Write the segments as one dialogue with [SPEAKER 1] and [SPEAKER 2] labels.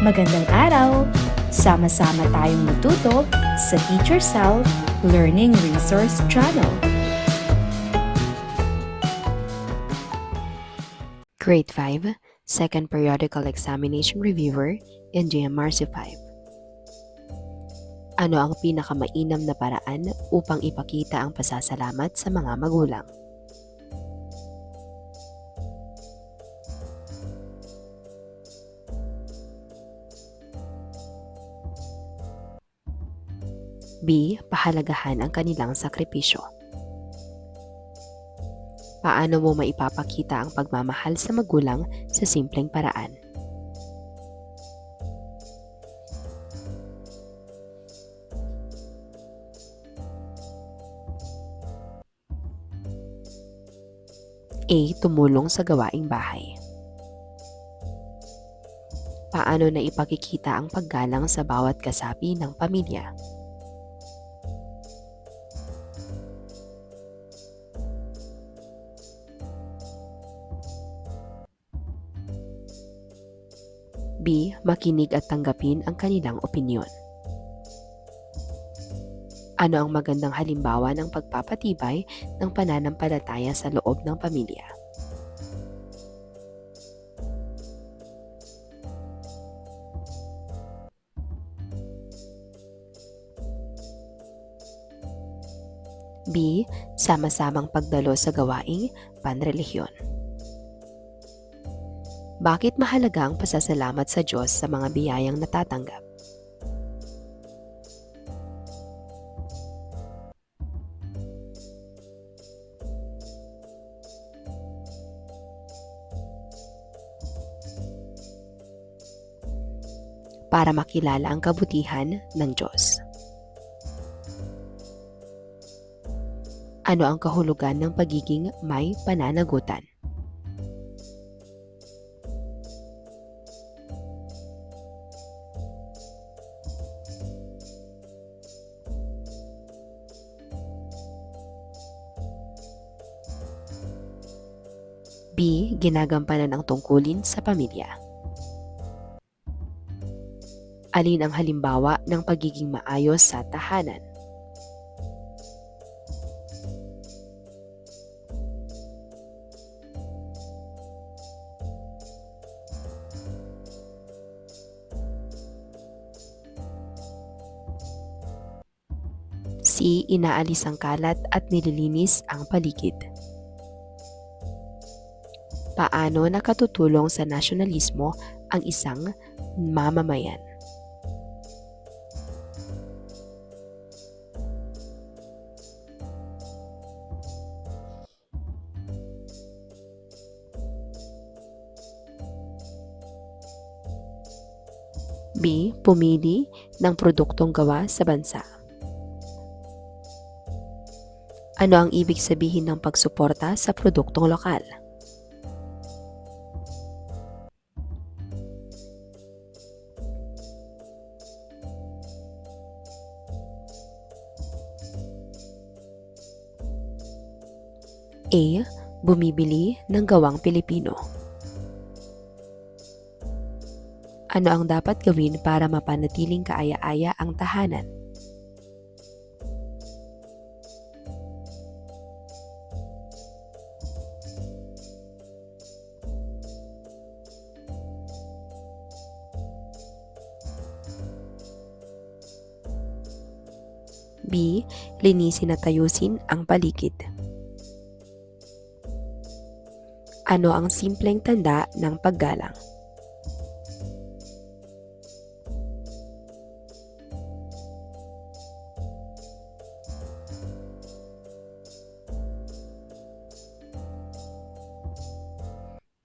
[SPEAKER 1] Magandang araw! Sama-sama tayong matuto sa Teacher Sal Learning Resource Channel.
[SPEAKER 2] Grade 5, Second Periodical Examination Reviewer, in GMRC 5. Ano ang pinakamainam na paraan upang ipakita ang pasasalamat sa mga magulang? B. Pahalagahan ang kanilang sakripisyo. Paano mo maipapakita ang pagmamahal sa magulang sa simpleng paraan? A. Tumulong sa gawaing bahay. Paano na ipakikita ang paggalang sa bawat kasapi ng pamilya? B. Makinig at tanggapin ang kanilang opinyon. Ano ang magandang halimbawa ng pagpapatibay ng pananampalataya sa loob ng pamilya? B. Sama-samang pagdalo sa gawaing panrelihiyon. Bakit mahalaga ang pasasalamat sa Diyos sa mga biyayang natatanggap? Para makilala ang kabutihan ng Diyos. Ano ang kahulugan ng pagiging may pananagutan? B. Ginagampanan ang tungkulin sa pamilya. Alin ang halimbawa ng pagiging maayos sa tahanan? C. Inaalis ang kalat at nililinis ang paligid. Paano nakatutulong sa nasyonalismo ang isang mamamayan? B. Pumili ng produktong gawa sa bansa. Ano ang ibig sabihin ng pagsuporta sa produktong lokal? A. Bumibili ng gawang Pilipino. Ano ang dapat gawin para mapanatiling kaaya-aya ang tahanan? B. Linisin at ayusin ang paligid. Ano ang simpleng tanda ng paggalang?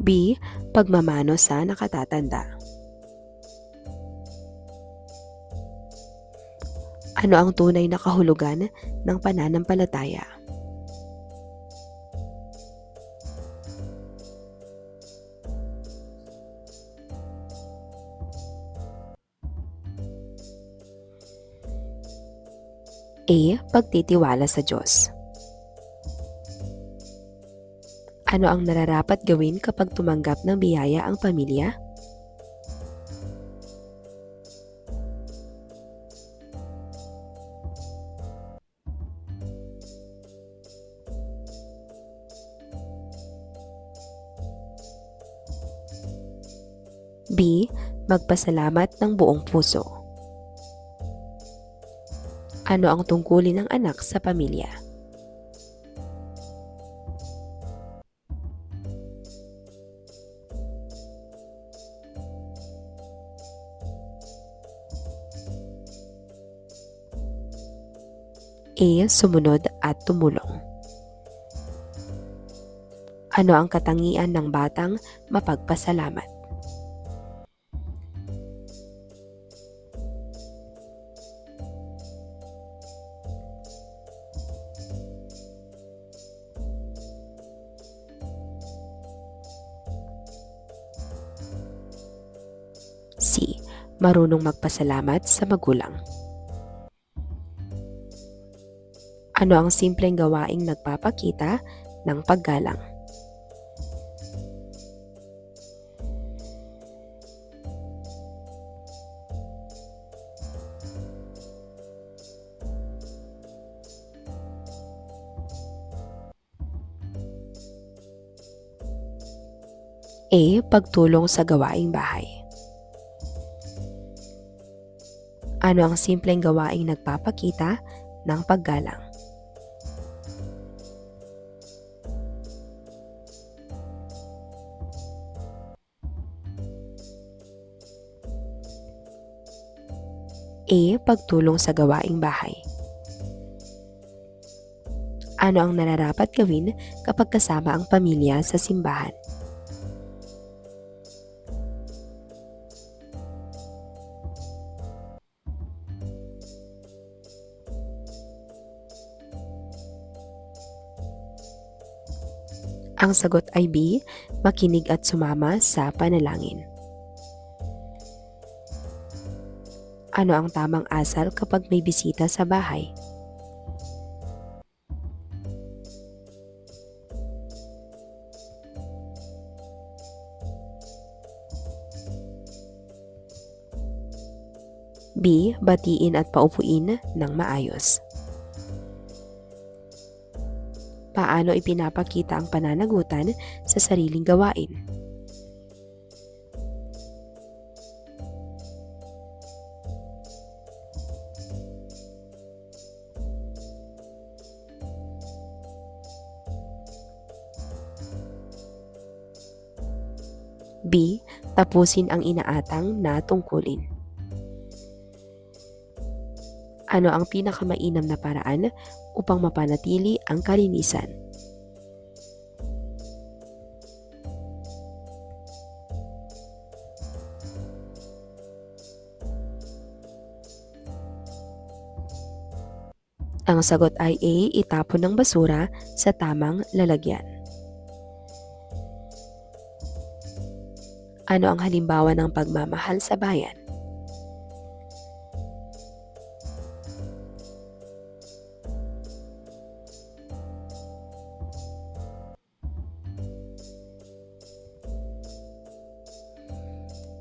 [SPEAKER 2] B. Pagmamano sa nakatatanda. Ano ang tunay na kahulugan ng pananampalataya? A. Pagtitiwala sa Diyos. Ano ang nararapat gawin kapag tumanggap ng biyaya ang pamilya? B. Magpasalamat ng buong puso. Ano ang tungkulin ng anak sa pamilya? A. Sumunod at tumulong. Ano ang katangian ng batang mapagpasalamat? C. Marunong magpasalamat sa magulang. Ano ang simpleng gawaing nagpapakita ng paggalang? A. Pagtulong sa gawaing bahay. Ano ang simpleng gawaing nagpapakita ng paggalang? A. Pagtulong sa gawaing bahay. Ano ang nararapat gawin kapag kasama ang pamilya sa simbahan? Ang sagot ay B. Makinig at sumama sa panalangin. Ano ang tamang asal kapag may bisita sa bahay? B. Batiin at paupuin ng maayos. Paano ipinapakita ang pananagutan sa sariling gawain? B. Tapusin ang inaatang na tungkulin. Ano ang pinakamainam na paraan upang mapanatili ang kalinisan? Ang sagot ay A. Itapon ng basura sa tamang lalagyan. Ano ang halimbawa ng pagmamahal sa bayan?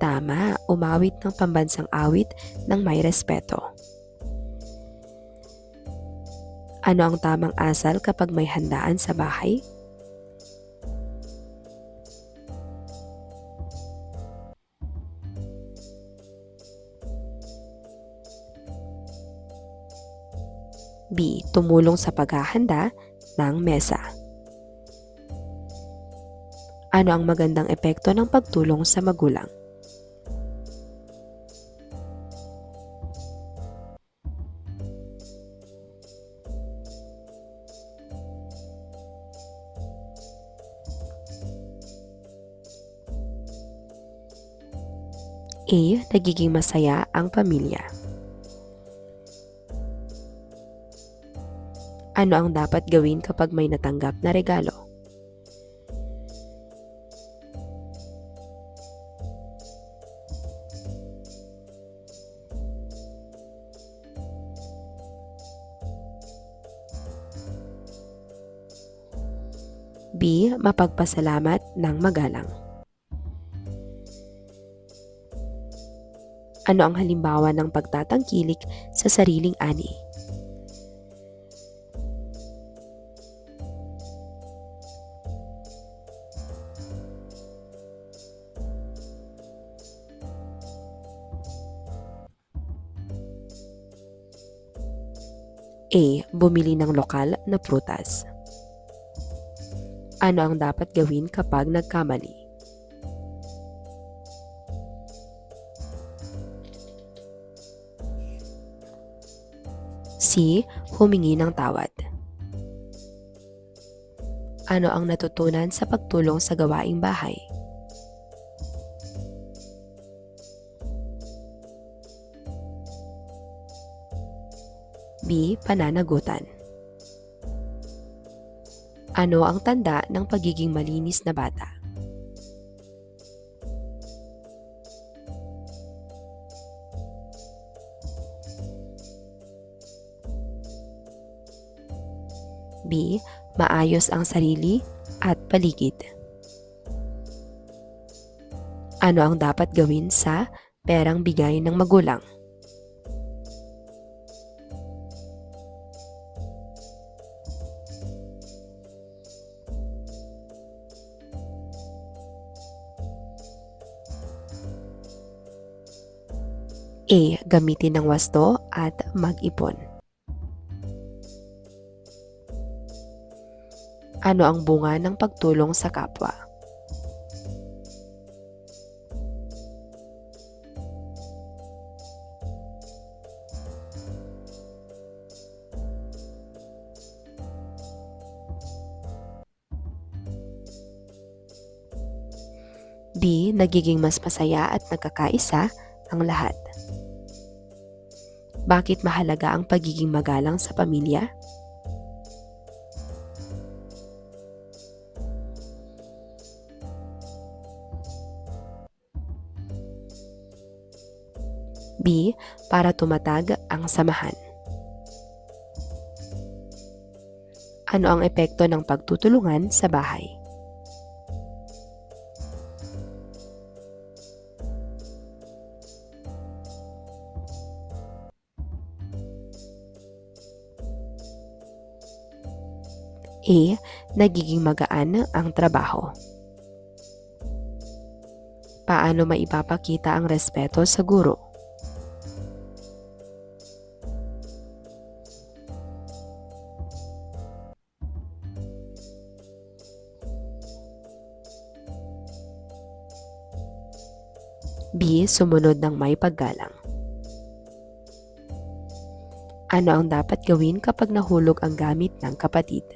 [SPEAKER 2] Tama, umawit ng pambansang awit ng may respeto. Ano ang tamang asal kapag may handaan sa bahay? B. Tumulong sa paghahanda ng mesa. Ano ang magandang epekto ng pagtulong sa magulang? A. Nagiging masaya ang pamilya. Ano ang dapat gawin kapag may natanggap na regalo? B. Mapagpasalamat ng magalang. Ano ang halimbawa ng pagtatangkilik sa sariling ani? A. Bumili ng lokal na prutas. Ano ang dapat gawin kapag nagkamali? C. Humingi ng tawad. Ano ang natutunan sa pagtulong sa gawaing bahay? B. Pananagutan. Ano ang tanda ng pagiging malinis na bata? B. Maayos ang sarili at paligid. Ano ang dapat gawin sa perang bigay ng magulang? A. Gamitin ng wasto at mag-ipon. Ano ang bunga ng pagtulong sa kapwa? B. Nagiging mas masaya at nagkakaisa ang lahat. Bakit mahalaga ang pagiging magalang sa pamilya? B. Para tumatag ang samahan. Ano ang epekto ng pagtutulungan sa bahay? A. Nagiging magaan ang trabaho. Paano maipapakita ang respeto sa guro? B. Sumunod ng may paggalang. Ano ang dapat gawin kapag nahulog ang gamit ng kapatid?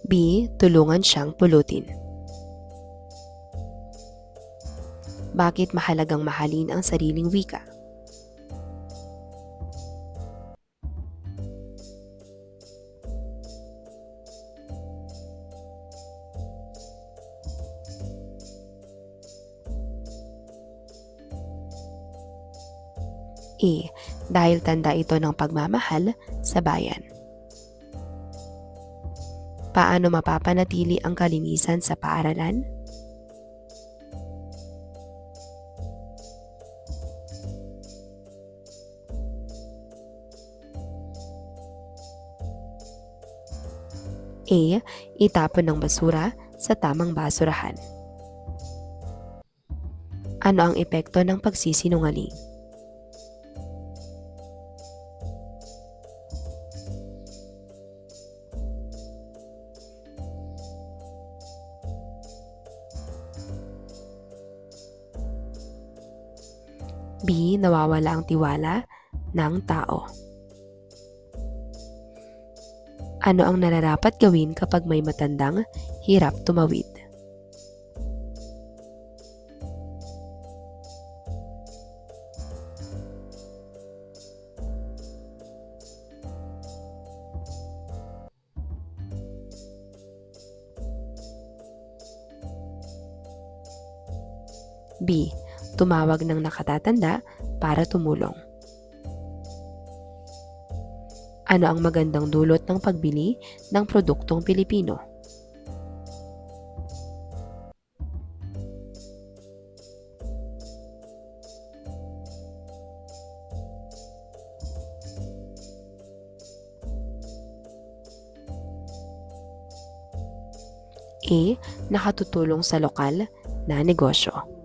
[SPEAKER 2] B. Tulungan siyang pulutin. Bakit mahalagang mahalin ang sariling wika? A. Dahil tanda ito ng pagmamahal sa bayan. Paano mapapanatili ang kalinisan sa paaralan? A. Itapon ng basura sa tamang basurahan. Ano ang epekto ng pagsisinungaling? B. Nawawala ang tiwala ng tao. Ano ang nararapat gawin kapag may matandang hirap tumawid? B. Tumawag ng nakatatanda para tumulong. Ano ang magandang dulot ng pagbili ng produktong Pilipino? A. Nakatutulong sa lokal na negosyo.